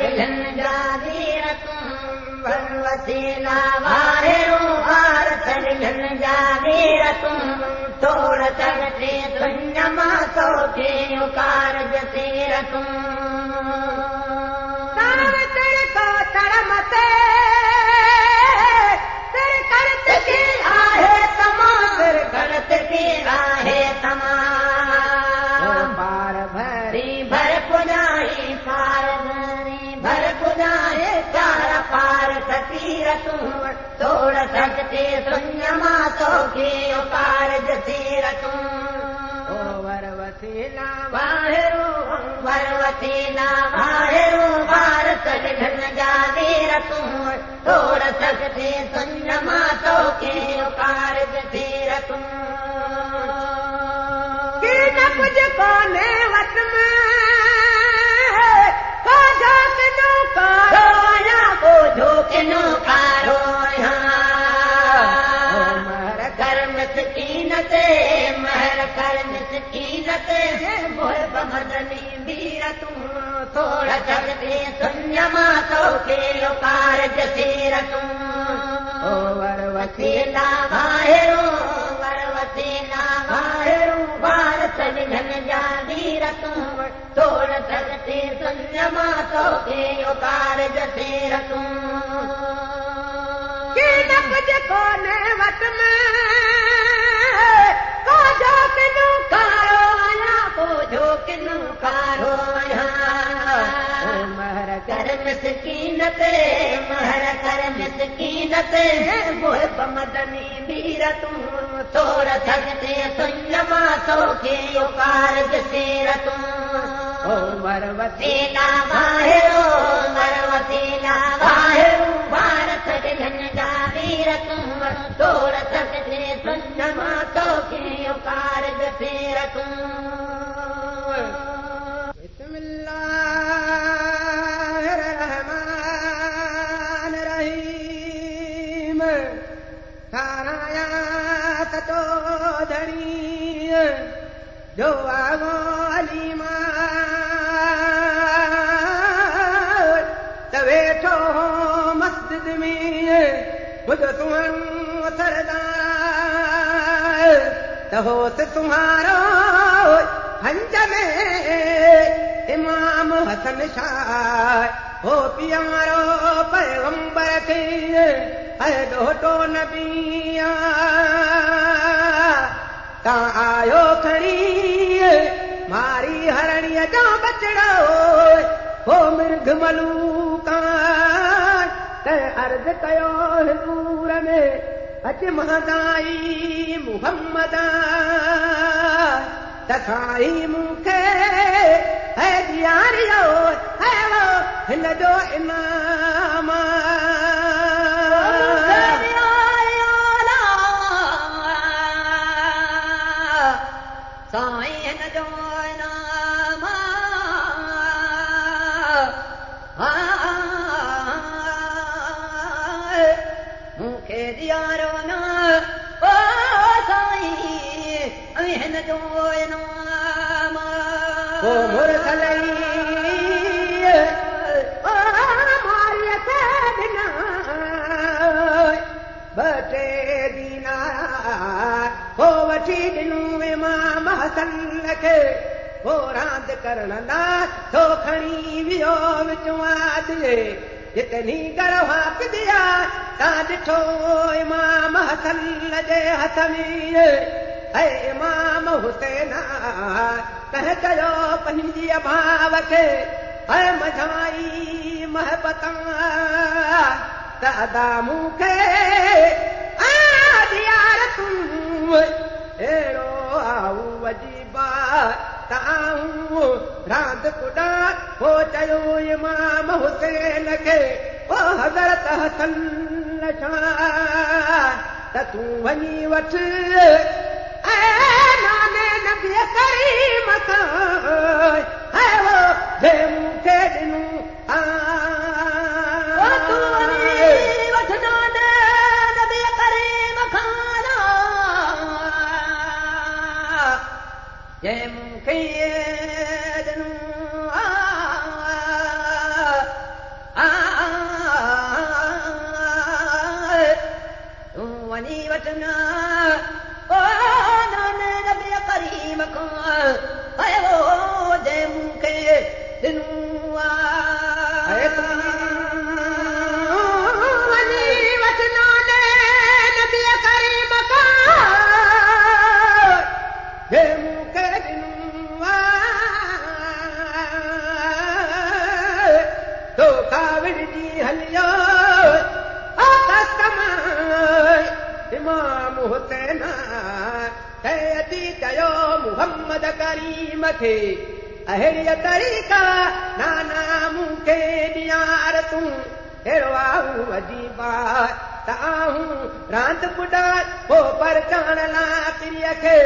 सजलन जा वीरतूं वसीला वाहिरो वार सजलन जा वीरतूं तोड़ चढ़ते दुनिया मां तोखे उकार जसीरतूं तोड़ सकते दुनिया मां तोखे उकार जसीरतूं वर वसीला वाहिरो वार सजलन जा वीरतूं तोड़ सकते दुनिया मां तोखे उकार जसीरतूं की न कुझ कोन्हे वट में कोझो किनो कारो या कोझो किनो कारो महर कर मिसकीनत मुहिब मदनी वीरतूं तोड़ सकते दुनिया मां तोखे उकार जसीरतूं वर वसीला वाहिरो वार सजलन जा वीरतूं तोड़ सकते दुनिया मां तोखे उकार जसीरतूं की न कुझ कोन्हे वट में महर कर मिसकीनत मुहिब मदनी वीरतूं तोड़ सकते दुनिया मां तोखे उकार जसीरतूं वर वसीला वाहिरो वार सजलन जा वीरतूं तोड़ सकते दुनिया मां तोखे उकार जसीरतूं बिस्मिल्लाहिर्रहमानिर्रहीम तारायात तो धनी जो आगोली वेठो मस्जिद में ॿुधो सुहण सरदार त होसि तुम्हारो हंज में इमाम हसन शाह हो प्यारो पैगंबर खे ॾोटो नबीआ तां आयो खणी मारी हरणीअ जा बचड़ो हो मिर्ग मलूका त अर्ज़ कयो हुज़ूर में अच महदाई मुहम्मद त साईं मूंखे है दियारियो है वो हिन जो इनाम साईं हिन जो इनाम मूंखे दियारो न ओ साईं हिन जो इनाम ओ मुरसलई ओ मारीअ खे ॾिना ॿ टे दीनार हो वठी ॾिनूं इमाम हसन खे हो रांदि करण लाइ थो खणी वियो विचूं आदिले जितनी गरवा पिदिया तां ॾिठो इमाम हसन जे हथ में ऐ इमाम हुसैन तंहिं कयो पंहिंजी भाव खे ऐ मझाई महबतां त अदा मूंखे दियार तूं अहिड़ो आऊं वजीबा ताऊं रांदि कुॾा हो चयो इमाम हुसैन खे ओ हज़रत हसन शाह त तूं वञी वठ नाने नबीअ करीम खां है वो जे मूंखे ॾिनूं जे मूंखे ॾिनूं वठना ओ नाने नबी करीम खां आयो जे मूंखे दिनू वञी वठना नबी करीम खां जे मूंखे दिनू तो काविड़ जी हलियो इमाम हुसैन अती चयो मुहम्मद करीम खे अहिड़ीअ तरीक़ा नाना मूंखे ॾियार तूं अहिड़ो आहूं अजीबा त आहूं रांदि बुॾा हो पर चाण ला पिरीअ खे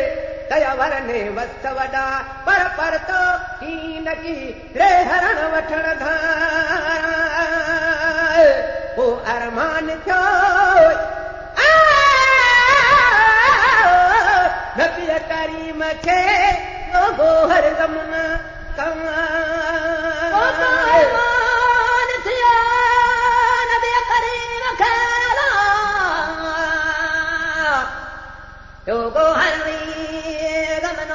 कया वरने वस्त वॾा पर तो ही नकी रे हरण वठण घार हो अरमान थियो नबी करीम खे लोगो हर गमन कमान थियो नबी करीम खे लोगो हर गमन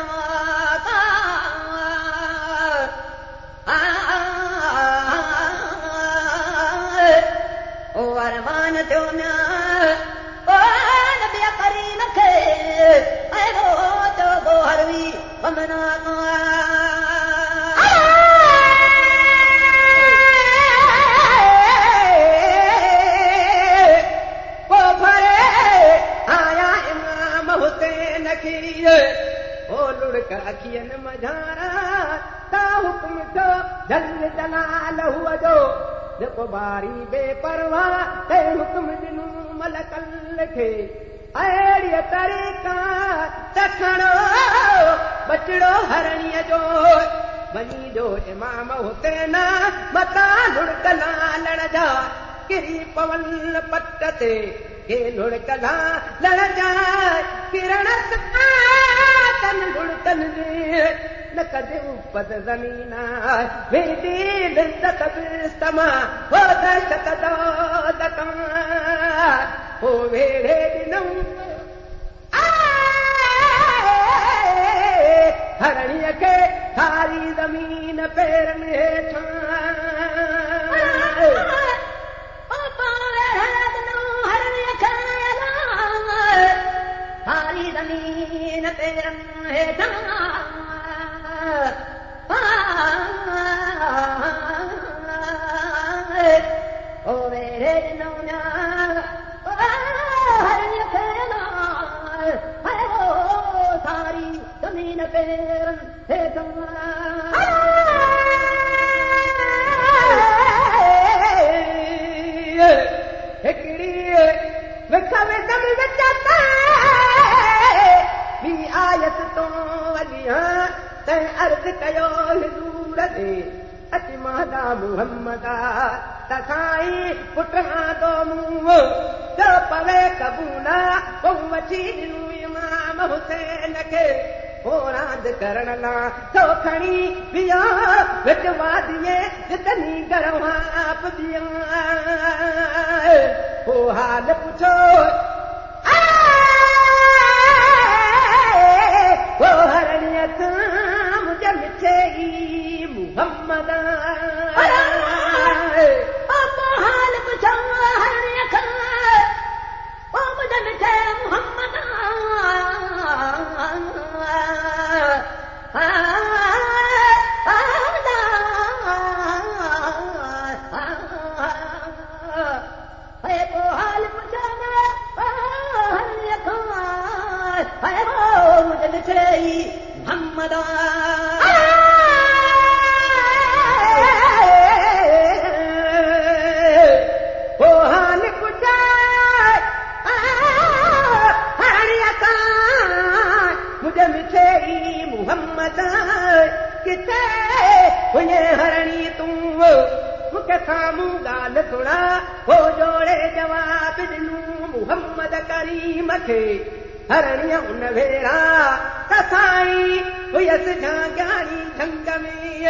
ओ अरमान थियो न ओ नबी करीम खे हरवी वमना को भरे आया इमाम हुसैन खे ओ लुड़क अखियन मझारा ता हुक्म थियो जल जलाल हुआ जो जेको बारी बेपरवाह ते हुक्म ॾिनो मलकल खे अहिड़ीअ तरीक़ा तखणो बचड़ो हरणीअ जो वञी जो इमाम हुसैन मथां लुड़कला लड़ जा किरी पवन पट ते हे लुड़कला लड़ जा किरण तन लुड़कन जे न कदे उपद ज़मीन वेदी लिज़त बिस्तमा हो दहशत दौलत हो वेड़े ॾिनऊं हरणीअ खे सारी ज़मीन पेरनि हेठां सारी ज़मीन पेरनि हेठां ओ वेड़े ॾिनऊं हरणीअ खे सारी ज़मीन पेरनि हेठां हिकिड़ी विख विधम विच ॿी आयत तो वॼियां तंहिं अर्ज़ कयो हुज़ूर ते अच मादा मुहम्मदा त साईं पुठां तो मूं जो पवे कबूला पोइ वठी ॾिनूं इमाम हुसैन खे हो रांदि करण लाइ तो खणी वियो विच वादीअ जितनी गरवां पुॼियां हो हाल पुछो वो हरणीअ सां मुंहिंजे मिठे ई मुहम्मद हाल पुछो हरणीअ खां ओ मुंहिंजे मिठे मुहम्मद हाल पुछो हरणीअ खां मुंहिंजे मिठे ई मुहम्मद मोहम्मद किथे हुजे हरणी तूं मूंखे साम्हूं ॻाल्हि सुणा हो जोड़े जवाब ॾिनूं मोहम्मद करीम खे हरणीअ उन भेरा त साईं हुयसि जाॻाणी झंग में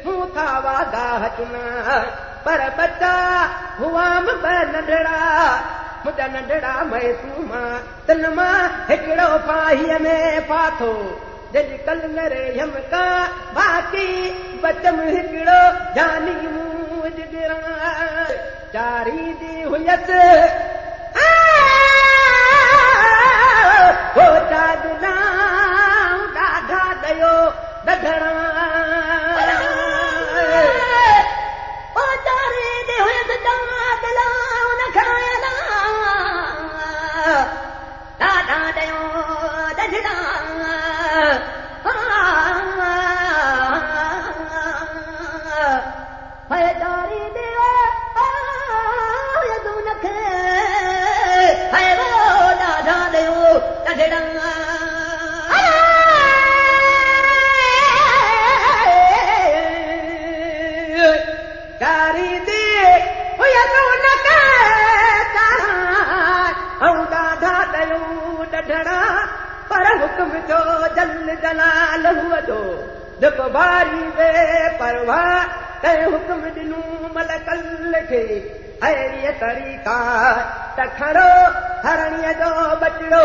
मूं था वादा चुना पर बचा हुआ बि नंढड़ा मुंहिंजा नंढड़ा मैसूम तिन मां हिकिड़ो पाहीअ में फाथो जंहिंजी कलंगरे यमका बाक़ी बचम हिकिड़ो जानी मूं जिगरा चारी दी हुयसि हो चादना ॾाढा दयो दधड़ा पर हुक्म जो जल जलाल हुआ जो जेको बारी बे परवाह तंहिं हुक्म ॾिनू मलकल खे अहिड़ीअ तरीक़ा त खणो हरणीअ जो बचिड़ो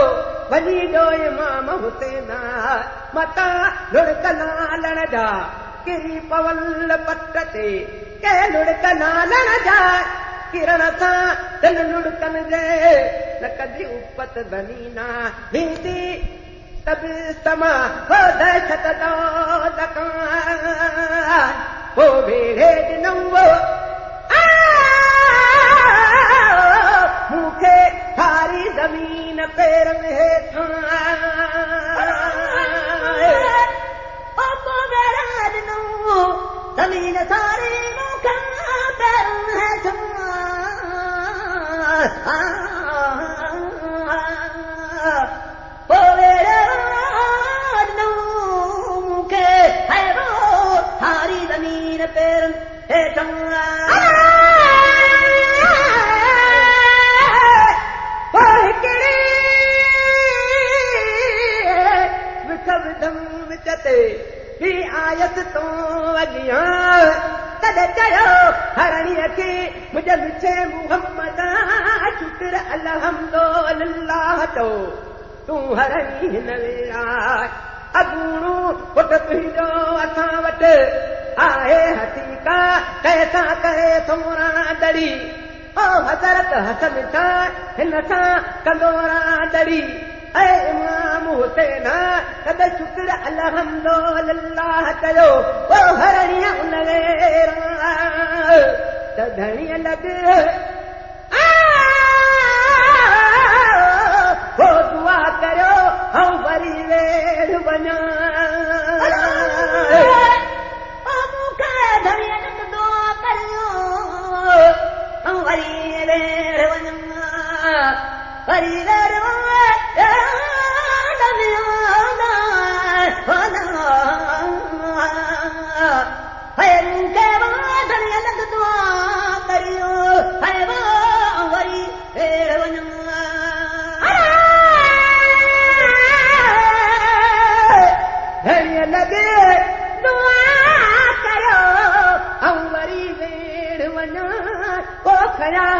वञी ॾो इमाम हुसैन मतां लुड़क नालण जा किरी पवल पट ते के लुड़क नालण जा किरण सां दिल लुड़कनि जे न कदी उपत बनीना वींदी तब समा हो दहशत दो दकान हो भेड़े ॾिनऊं मूंखे सारी ज़मीन पेरनि हेठां ॾिनऊं ज़मीन सारी मूंखे पेरनि हेठां सारी ज़मीन पेरनि हेठां विच ते ही आयत तो अॻियां तॾहिं चयो हरणीअ खे मुंहिंजे मिठे मुहम्मद शुक्र अल्हम्दुलिल्लाह चओ तूं हरणी हिन वेरा अगूणो पुट तुंहिंजो असां वटि आहे हसीका कंहिंसां करे सोरा दड़ी ओ हज़रत हसन सां हिन सां कंदोरा दड़ी ऐ इमाम हुसैन तॾहिं शुक्र अल्हम्दुलिल्लाह चयो ओ हरणीअ उन वेरा त धणीअ लॻ हो दुआ करियो ऐं वरी वेड़ वञा मूंखे धणीअ लॻ दुआ करियो ऐं वरी वेड़ वञा वरी वेड़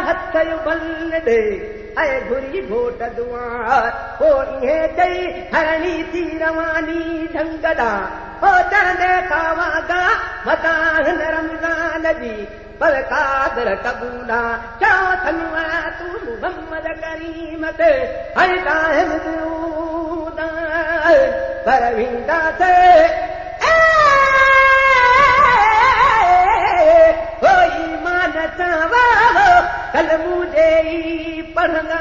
हथ बल ॾे ऐं घुरी घोट दुआ पोइ इहे चई हरणी थी रवानी ढंग ॾांहुं हो चढ़ंदे खावागा मतां हिन रमज़ान जी पर कादर कबूला चओ थनू तूं मुहम्मद करीम ते हलंदा पर वेंदासीं ईमान सां कल मुझे पढ़ंदा